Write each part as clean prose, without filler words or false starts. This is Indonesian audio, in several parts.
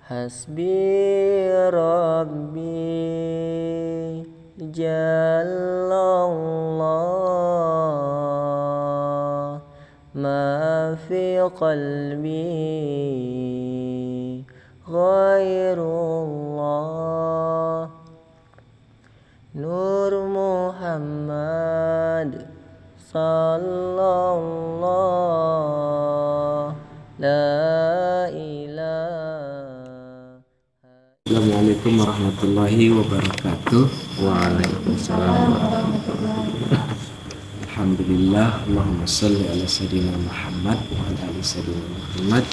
Hasbi Rabbi Jallallah ma fi qalbi ghairullah Nur Muhammad Sallallahu La ilaha. Assalamualaikum warahmatullahi wabarakatuh. Waalaikumsalam warahmatullahi wabarakatuh. Alhamdulillah, Allahumma salli ala sayyidina Muhammad wa ala ali sayyidina Muhammad.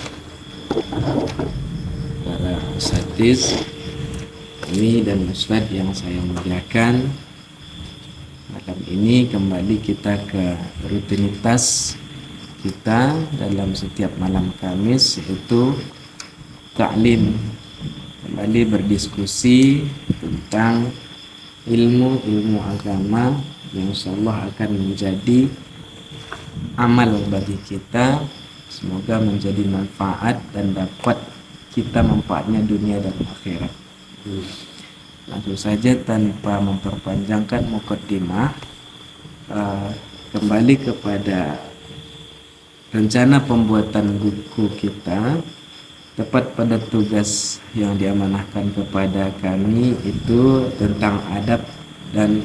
Para usatiz ini dan ustadz yang saya muliakan, malam ini kembali kita ke rutinitas kita dalam setiap malam Kamis, yaitu ta'lim, kembali berdiskusi tentang ilmu agama yang insyaallah akan menjadi amal bagi kita. Semoga menjadi manfaat dan dapat kita manfaatnya dunia dan akhirat. Langsung saja tanpa memperpanjangkan mukaddimah, kembali kepada rencana pembuatan buku kita. Tepat pada tugas yang diamanahkan kepada kami itu tentang adab, dan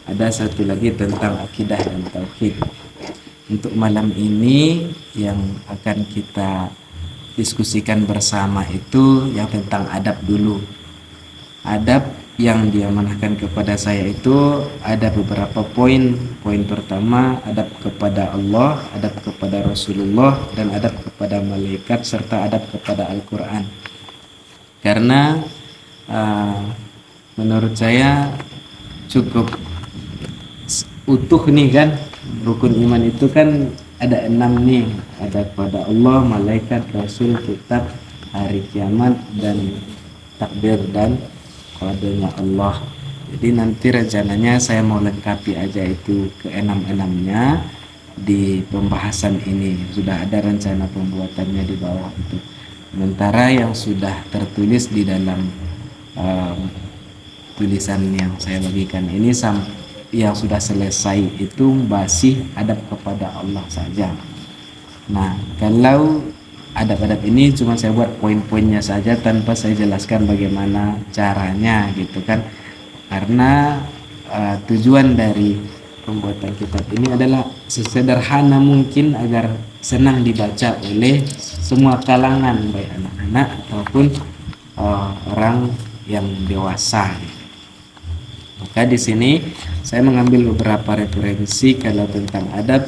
ada satu lagi tentang akidah dan tauhid. Untuk malam ini yang akan kita diskusikan bersama itu yang tentang adab dulu. Adab yang diamanahkan kepada saya itu ada beberapa poin. Poin pertama, adab kepada Allah, adab kepada Rasulullah, dan adab kepada malaikat, serta adab kepada Al-Quran. Karena menurut saya cukup utuh nih kan, rukun iman itu kan ada 6 nih. Ada kepada Allah, malaikat, Rasul, kitab, hari kiamat, dan takdir dan qadanya Allah. Jadi nanti rencananya saya mau lengkapi aja itu ke 6-6-nya di pembahasan ini. Sudah ada rencana pembuatannya di bawah itu. Sementara yang sudah tertulis di dalam tulisan yang saya bagikan ini, yang sudah selesai itu masih adab kepada Allah saja. Nah, kalau adab-adab ini cuma saya buat poin-poinnya saja tanpa saya jelaskan bagaimana caranya gitu kan. Karena tujuan dari pembuatan kitab ini adalah sesederhana mungkin agar senang dibaca oleh semua kalangan, baik anak-anak ataupun orang yang dewasa. Maka di sini saya mengambil beberapa referensi kalau tentang adab.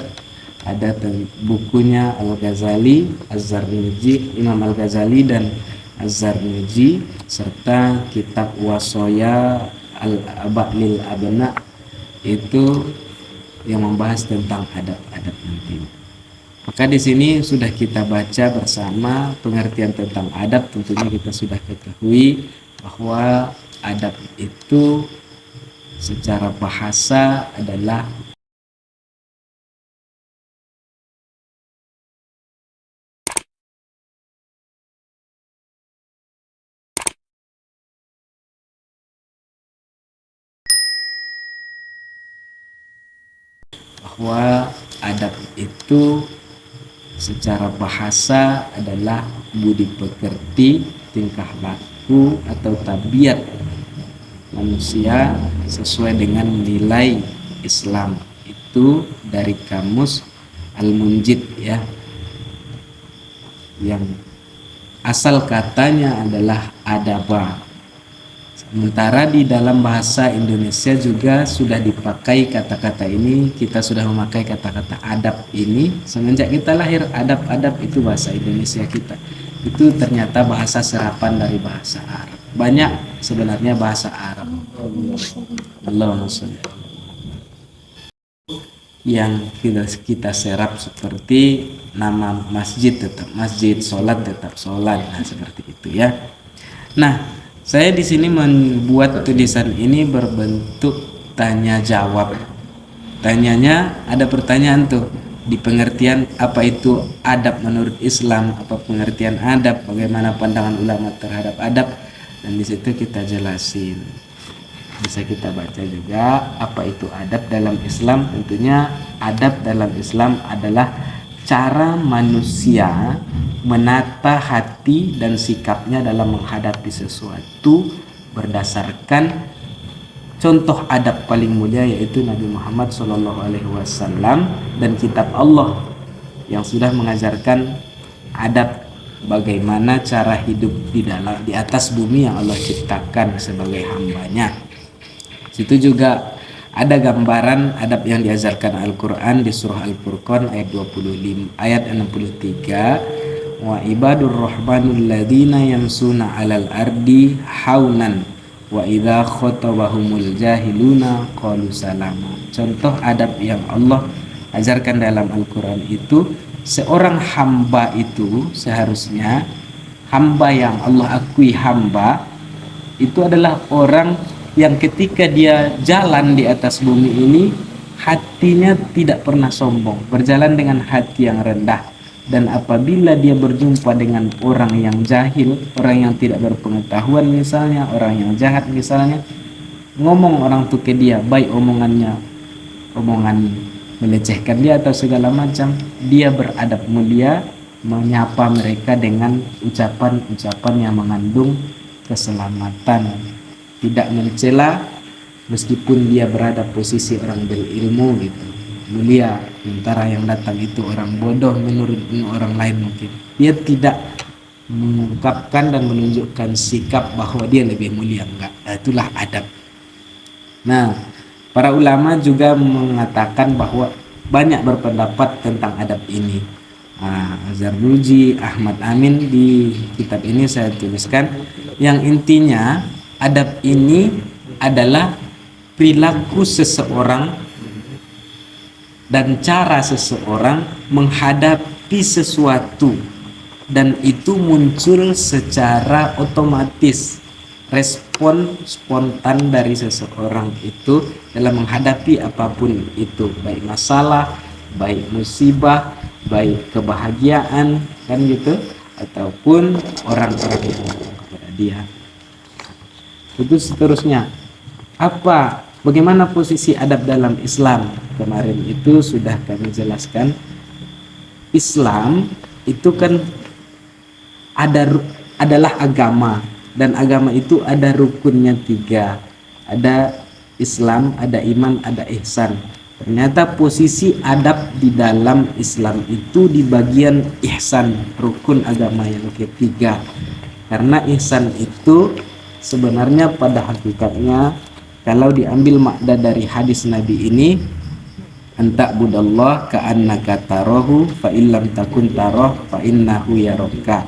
Ada bukunya Al-Ghazali, Az-Zarnuji, Imam Al-Ghazali dan Az-Zarnuji, serta kitab Wasoya Al-Aba' lil Abna, itu yang membahas tentang adab-adab nanti. Maka di sini sudah kita baca bersama pengertian tentang adab. Tentunya kita sudah ketahui bahwa adab itu secara bahasa adalah secara bahasa adalah budi pekerti, tingkah laku atau tabiat manusia sesuai dengan nilai Islam. Itu dari kamus Al-Munjid ya, yang asal katanya adalah adaba. Sementara di dalam bahasa Indonesia juga sudah dipakai kata-kata ini. Kita sudah memakai kata-kata adab ini semenjak kita lahir. Adab-adab itu bahasa Indonesia kita. Itu ternyata bahasa serapan dari bahasa Arab. Banyak sebenarnya bahasa Arab. Allahumma sholli yang kita serap, seperti nama masjid tetap masjid, sholat tetap sholat, nah seperti itu ya. Nah, saya di sini membuat tulisan ini berbentuk tanya jawab. Tanyanya ada pertanyaan tuh, di pengertian apa itu adab menurut Islam, apa pengertian adab, bagaimana pandangan ulama terhadap adab, dan di situ kita jelasin. Bisa kita baca juga apa itu adab dalam Islam. Tentunya adab dalam Islam adalah cara manusia menata hati dan sikapnya dalam menghadapi sesuatu berdasarkan contoh adab paling mulia, yaitu Nabi Muhammad SAW dan kitab Allah yang sudah mengajarkan adab, bagaimana cara hidup di atas bumi yang Allah ciptakan sebagai hambanya. Situ juga ada gambaran adab yang diajarkan Al-Quran di surah Al-Furqan ayat 25 ayat 63, wa ibadur rahmanul ladina yamsuna alal ardi haunan wa idza khotabahumul jahiluna qalu salama. Contoh adab yang Allah ajarkan dalam Al-Quran itu, seorang hamba itu seharusnya, hamba yang Allah akui hamba itu adalah orang yang ketika dia jalan di atas bumi ini hatinya tidak pernah sombong, berjalan dengan hati yang rendah. Dan apabila dia berjumpa dengan orang yang jahil, orang yang tidak berpengetahuan misalnya, orang yang jahat misalnya, ngomong orang tuh ke dia, baik omongannya omongan melecehkan dia atau segala macam, dia beradab mulia menyapa mereka dengan ucapan-ucapan yang mengandung keselamatan, tidak mencela meskipun dia berada posisi orang berilmu gitu, mulia. Sementara yang datang itu orang bodoh menurut orang lain, mungkin dia tidak mengungkapkan dan menunjukkan sikap bahwa dia lebih mulia, enggak. Itulah adab. Nah, para ulama juga mengatakan bahwa banyak berpendapat tentang adab ini. Zarnuji, Ahmad Amin, di kitab ini saya tuliskan yang intinya adab ini adalah perilaku seseorang dan cara seseorang menghadapi sesuatu, dan itu muncul secara otomatis, respon spontan dari seseorang itu dalam menghadapi apapun itu, baik masalah, baik musibah, baik kebahagiaan, kan gitu, ataupun orang-orang yang kepada dia. Itu seterusnya. Bagaimana posisi adab dalam Islam? Kemarin itu sudah kami jelaskan. Islam itu kan adalah agama, dan agama itu ada rukunnya 3. Ada Islam, ada iman, ada ihsan. Ternyata posisi adab di dalam Islam itu di bagian ihsan, rukun agama yang ketiga. Karena ihsan itu sebenarnya pada hakikatnya, kalau diambil makna dari hadis Nabi ini, anta budallah ka'annaka tarahu fa illam takun tarah fa innahu yaraka.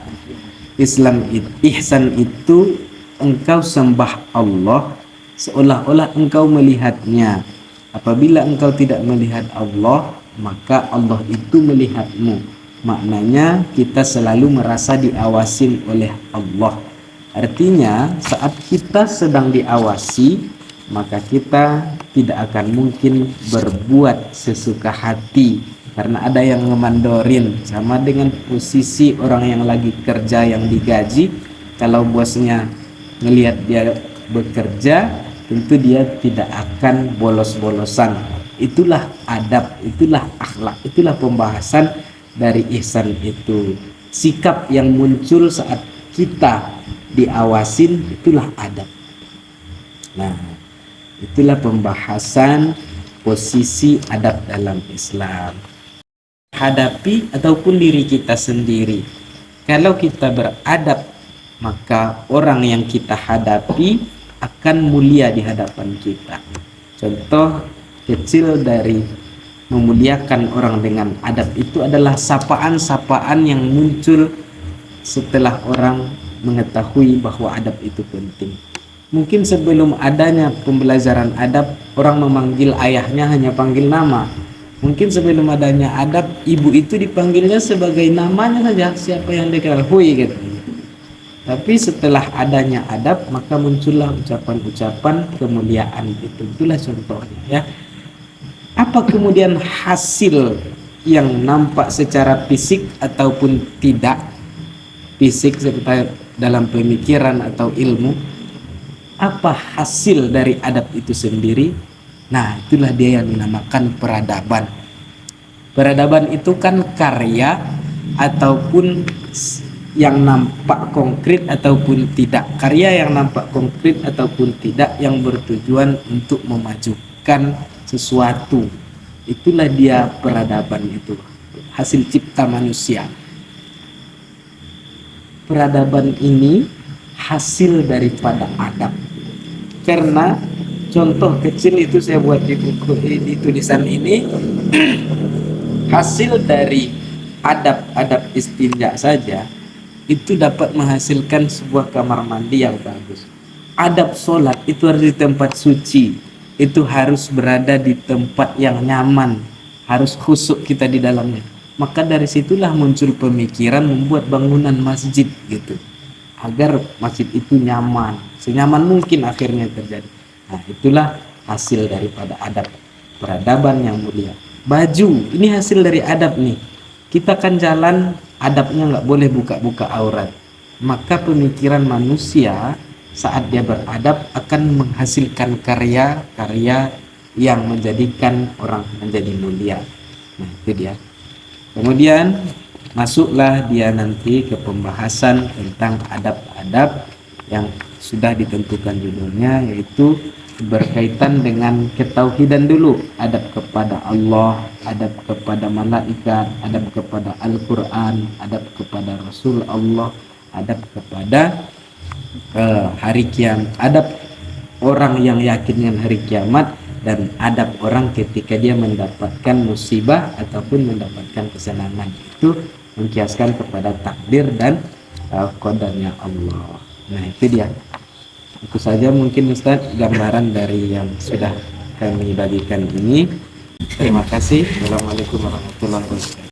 Ihsan itu engkau sembah Allah seolah-olah engkau melihatnya. Apabila engkau tidak melihat Allah, maka Allah itu melihatmu. Maknanya kita selalu merasa diawasin oleh Allah. Artinya saat kita sedang diawasi, maka kita tidak akan mungkin berbuat sesuka hati, karena ada yang ngemandorin. Sama dengan posisi orang yang lagi kerja yang digaji, kalau bosnya ngelihat dia bekerja, tentu dia tidak akan bolos-bolosan. Itulah adab, itulah akhlak, itulah pembahasan dari ihsan itu. Sikap yang muncul saat kita diawasin, itulah adab. Nah, itulah pembahasan posisi adab dalam Islam. Hadapi ataupun diri kita sendiri. Kalau kita beradab, maka orang yang kita hadapi akan mulia di hadapan kita. Contoh kecil dari memuliakan orang dengan adab itu adalah sapaan-sapaan yang muncul setelah orang mengetahui bahwa adab itu penting. Mungkin sebelum adanya pembelajaran adab, orang memanggil ayahnya hanya panggil nama. Mungkin sebelum adanya adab, ibu itu dipanggilnya sebagai namanya saja, siapa yang dikenal, hui gitu. Tapi setelah adanya adab, maka muncullah ucapan-ucapan kemuliaan itu. Itulah contohnya ya. Apa kemudian hasil yang nampak secara fisik ataupun tidak fisik seperti dalam pemikiran atau ilmu, apa hasil dari adab itu sendiri. Nah, itulah dia yang dinamakan peradaban. Peradaban itu kan karya ataupun yang nampak konkret ataupun tidak, karya yang nampak konkret ataupun tidak, yang bertujuan untuk memajukan sesuatu. Itulah dia peradaban itu, hasil cipta manusia. Peradaban ini hasil daripada adab. Karena contoh kecil itu saya buat di buku, di tulisan ini, hasil dari adab-adab istinja saja itu dapat menghasilkan sebuah kamar mandi yang bagus. Adab sholat itu harus di tempat suci, itu harus berada di tempat yang nyaman, harus khusyuk kita di dalamnya. Maka dari situlah muncul pemikiran membuat bangunan masjid gitu, agar masjid itu nyaman, senyaman mungkin akhirnya terjadi. Nah, itulah hasil daripada adab, peradaban yang mulia. Baju ini hasil dari adab nih. Kita kan jalan, adabnya nggak boleh buka-buka aurat. Maka pemikiran manusia saat dia beradab akan menghasilkan karya-karya yang menjadikan orang menjadi mulia. Nah, itu dia. Kemudian masuklah dia nanti ke pembahasan tentang adab-adab yang sudah ditentukan judulnya, yaitu berkaitan dengan ketauhidan dulu. Adab kepada Allah, adab kepada malaikat, adab kepada Al-Quran, adab kepada Rasul Allah, adab kepada hari kiamat, adab orang yang yakin dengan hari kiamat, dan adab orang ketika dia mendapatkan musibah ataupun mendapatkan kesenangan. Itu mengkiaskan kepada takdir dan qadarnya Allah. Nah, itu dia. Itu saja mungkin Ustaz gambaran dari yang sudah kami bagikan ini. Terima kasih. Assalamualaikum warahmatullahi wabarakatuh.